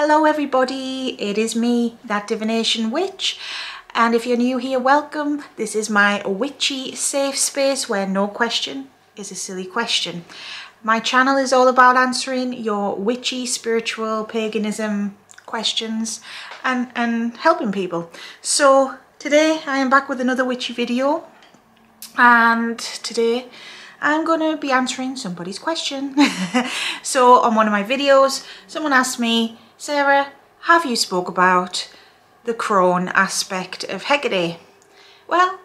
Hello everybody, it is me, that divination witch, and if you're new here, welcome. This is my witchy safe space where no question is a silly question. My channel is all about answering your witchy, spiritual, paganism questions and helping people. So today I am back with another witchy video, and today I'm going to be answering somebody's question. So on one of my videos, someone asked me, Sarah, have you spoke about the CRONE aspect of Hecate? Well,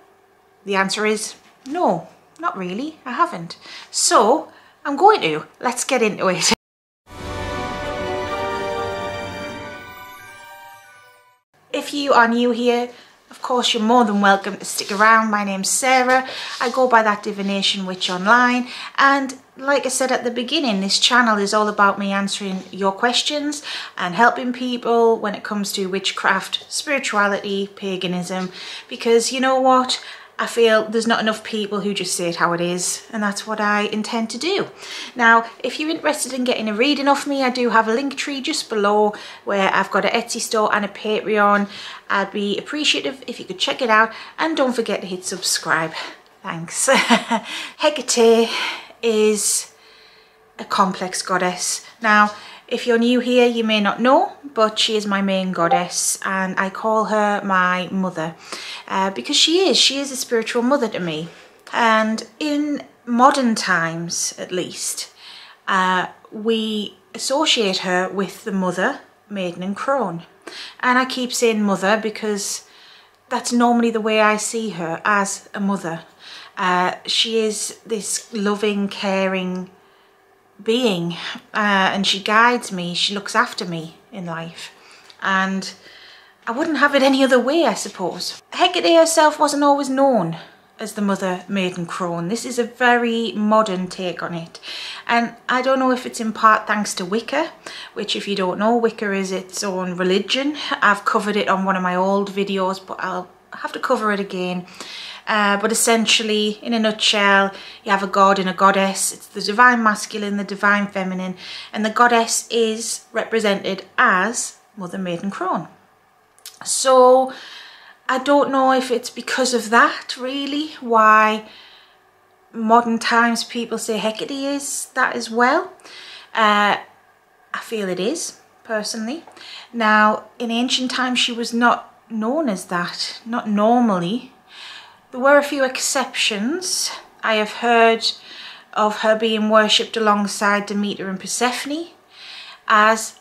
the answer is no, not really, I haven't. So I'm going to. Let's get into it. If you are new here, of course, you're more than welcome to stick around. My name's Sarah. I go by that divination witch online, and like I said at the beginning, this channel is all about me answering your questions and helping people when it comes to witchcraft, spirituality, paganism, because you know what? I feel there's not enough people who just say it how it is, and that's what I intend to do. Now, if you're interested in getting a reading off me, I do have a link tree just below where I've got an Etsy store and a Patreon. I'd be appreciative if you could check it out, and don't forget to hit subscribe. Thanks. Hecate is a complex goddess. Now, if you're new here, you may not know, but she is my main goddess, and I call her my mother because she is a spiritual mother to me. And in modern times, at least, we associate her with the mother, maiden and crone. And I keep saying mother because that's normally the way I see her, as a mother. She is this loving, caring being, and she guides me, she looks after me in life, and I wouldn't have it any other way, I suppose. Hecate herself wasn't always known as the mother, maiden, crone. This is a very modern take on it, and I don't know if it's in part thanks to Wicca, which, if you don't know, Wicca is its own religion. I've covered it on one of my old videos, but I'll have to cover it again. But essentially, in a nutshell, you have a god and a goddess. It's the divine masculine, the divine feminine, and the goddess is represented as mother, maiden, crone. So I don't know if it's because of that, really, why modern times people say Hecate is that as well. I feel it is, personally. Now, in ancient times, she was not known as that, not normally. There were a few exceptions. I have heard of her being worshipped alongside Demeter and Persephone as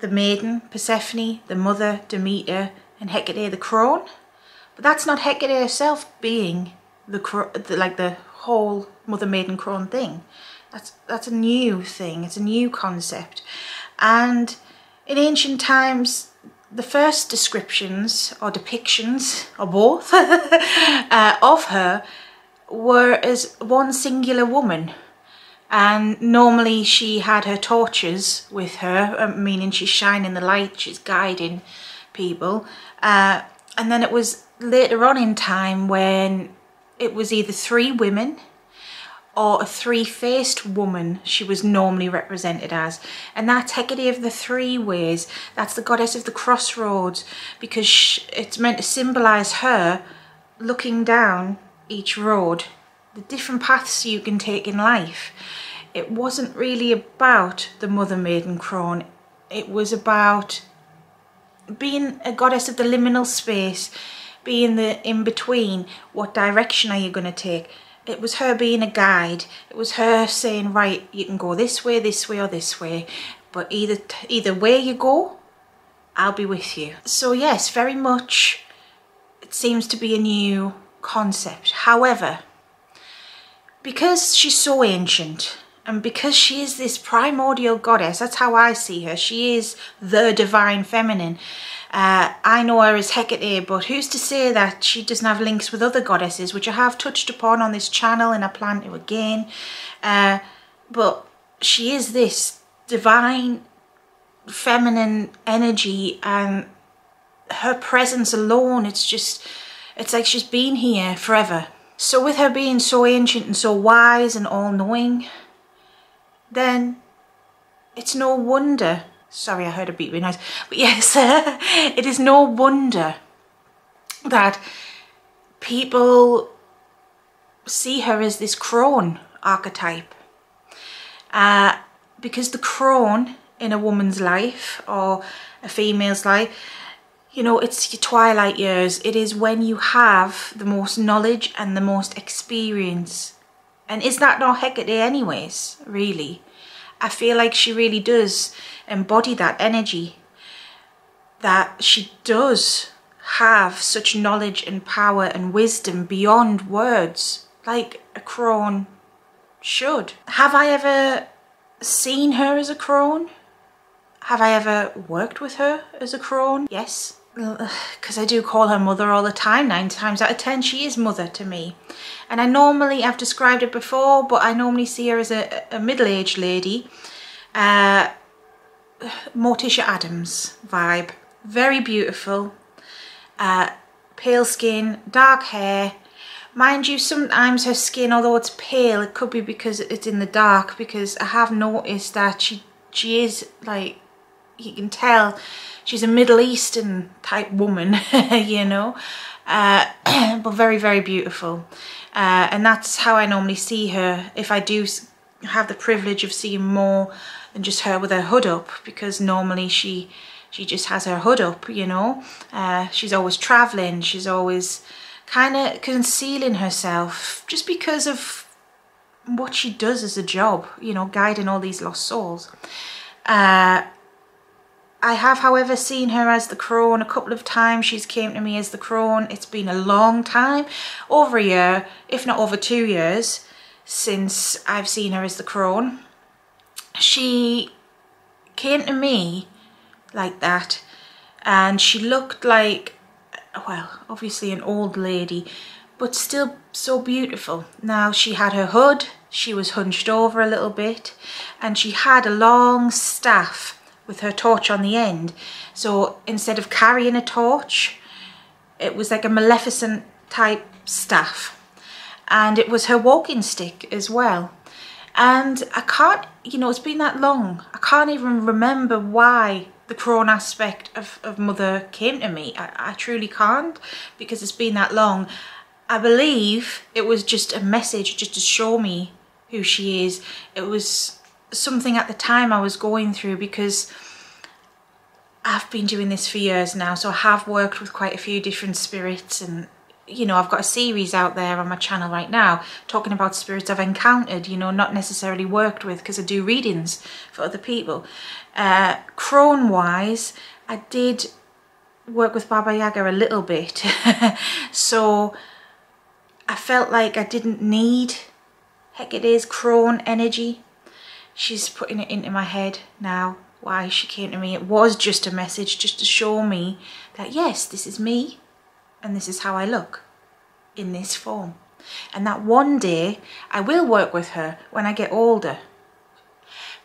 the maiden, Persephone, the mother, Demeter, and Hecate the crone. But that's not Hecate herself being the whole mother, maiden, crone thing. That's a new thing. It's a new concept. And in ancient times, the first descriptions or depictions, or both, of her were as one singular woman. And normally she had her torches with her, meaning she's shining the light, she's guiding people. And then it was later on in time when it was either three women or a three-faced woman she was normally represented as. And that's Hecate of the three ways. That's the goddess of the crossroads, because it's meant to symbolise her looking down each road, the different paths you can take in life. It wasn't really about the mother, maiden, crone. It was about being a goddess of the liminal space, being the in-between. What direction are you going to take? It was her being a guide. It was her saying, right, you can go this way, or this way. But either way you go, I'll be with you. So yes, very much it seems to be a new concept. However, because she's so ancient, and because she is this primordial goddess, that's how I see her. She is the divine feminine. I know her as Hecate, but who's to say that she doesn't have links with other goddesses, which I have touched upon on this channel, and I plan to again. But she is this divine feminine energy, and her presence alone, it's like she's been here forever. So with her being so ancient and so wise and all-knowing, then it's no wonder Sorry, I heard a beeping noise. But yes, it is no wonder that people see her as this crone archetype. Because the crone in a woman's life or a female's life, you know, it's your twilight years. It is when you have the most knowledge and the most experience. And is that not Hecate anyways, really? I feel like she really does embody that energy. That she does have such knowledge and power and wisdom beyond words, like a crone should. Have I ever seen her as a crone? Have I ever worked with her as a crone? Yes, because I do call her mother all the time. 9 times out of 10 she is mother to me. And I've described it before, but I normally see her as a middle-aged lady. Morticia Addams vibe. Very beautiful. Pale skin, dark hair. Mind you, sometimes her skin, although it's pale, it could be because it's in the dark, because I have noticed that she is, like, you can tell she's a Middle Eastern type woman, you know, but very, very beautiful. And that's how I normally see her if I do have the privilege of seeing more than just her with her hood up, because normally she just has her hood up, you know. She's always traveling, she's always kind of concealing herself just because of what she does as a job, you know, guiding all these lost souls. I have, however, seen her as the crone a couple of times. She's came to me as the crone. It's been a long time, over a year, if not over 2 years, since I've seen her as the crone. She came to me like that, and she looked like, well, obviously an old lady, but still so beautiful. Now, she had her hood, she was hunched over a little bit, and she had a long staff with her torch on the end. So instead of carrying a torch, it was like a Maleficent type staff, and it was her walking stick as well. And I can't, you know, it's been that long, I can't even remember why the crone aspect of mother came to me. I truly can't, because it's been that long. I believe it was just a message just to show me who she is. It was something at the time I was going through, because I've been doing this for years now, so I have worked with quite a few different spirits, and you know, I've got a series out there on my channel right now talking about spirits I've encountered, you know, not necessarily worked with, because I do readings for other people. Crone wise, I did work with Baba Yaga a little bit so I felt like I didn't need Hecate's crone energy. She's putting it into my head now why she came to me. It was just a message just to show me that yes, this is me and this is how I look in this form, and that one day I will work with her when I get older,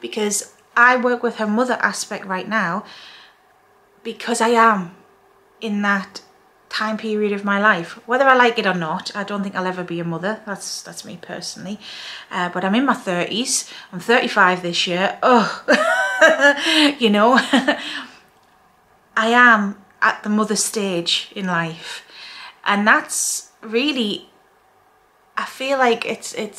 because I work with her mother aspect right now because I am in that time period of my life. Whether I like it or not, I don't think I'll ever be a mother. That's me personally. But I'm in my 30s. I'm 35 this year. Oh, you know, I am at the mother stage in life. And that's really, I feel like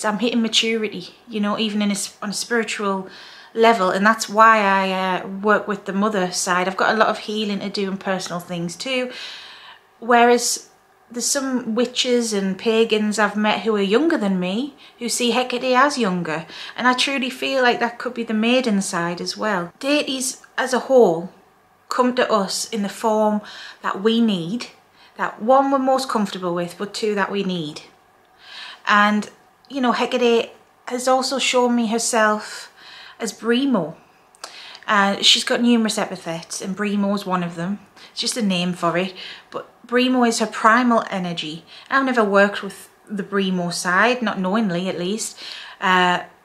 I'm hitting maturity, you know, even on a spiritual level. And that's why I work with the mother side. I've got a lot of healing to do and personal things too. Whereas there's some witches and pagans I've met who are younger than me, who see Hecate as younger. And I truly feel like that could be the maiden side as well. Deities as a whole come to us in the form that we need, that one we're most comfortable with, but two that we need. And, you know, Hecate has also shown me herself as Brimo. She's got numerous epithets, and Brimo is one of them. It's just a name for it, but Brimo is her primal energy. I've never worked with the Brimo side, not knowingly at least.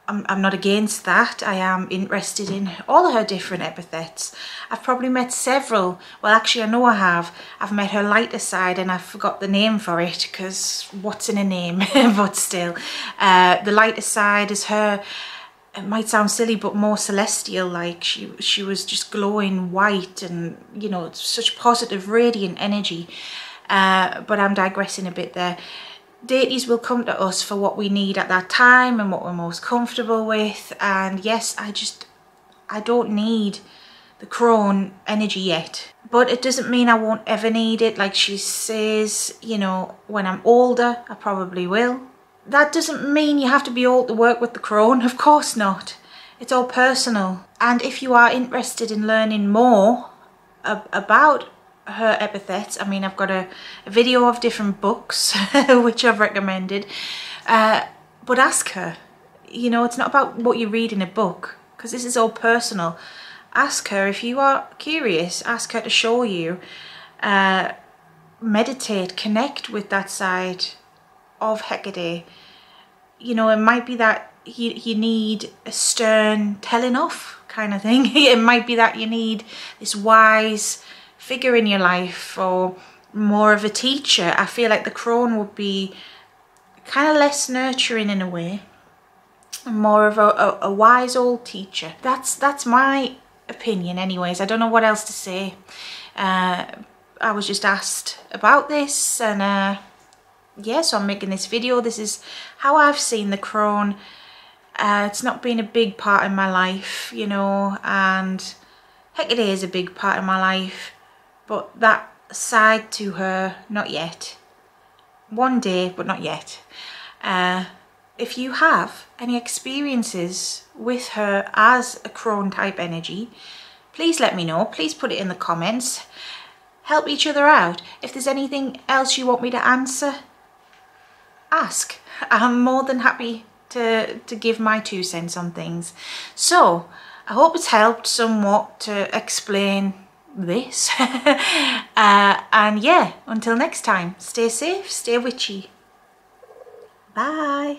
I'm not against that. I am interested in all of her different epithets. I've probably met several. Well, actually, I know I have. I've met her lighter side, and I forgot the name for it, because what's in a name? But still, the lighter side is her it might sound silly, but more celestial. Like she was just glowing white, and you know, it's such positive, radiant energy. But I'm digressing a bit there. Deities will come to us for what we need at that time and what we're most comfortable with. And yes, I don't need the crone energy yet, but it doesn't mean I won't ever need it. Like she says, you know, when I'm older, I probably will. That doesn't mean you have to be old to work with the crone, of course not. It's all personal. And if you are interested in learning more about her epithets, I mean, I've got a video of different books which I've recommended, but ask her. You know, it's not about what you read in a book, because this is all personal. Ask her if you are curious. Ask her to show you. Meditate, connect with that side of Hecate. You know, it might be that you need a stern telling off kind of thing. It might be that you need this wise figure in your life, or more of a teacher. I feel like the crone would be kind of less nurturing in a way, and more of a wise old teacher. That's my opinion anyways. I don't know what else to say. I was just asked about this, and yeah, so I'm making this video. This is how I've seen the crone. It's not been a big part in my life, you know, and Hecate is a big part of my life, but that side to her, not yet. One day, but not yet. If you have any experiences with her as a crone type energy, please let me know. Please put it in the comments. Help each other out. If there's anything else you want me to answer, ask. I'm more than happy to give my 2 cents on things. So I hope it's helped somewhat to explain this. And yeah, until next time, stay safe, stay witchy. Bye.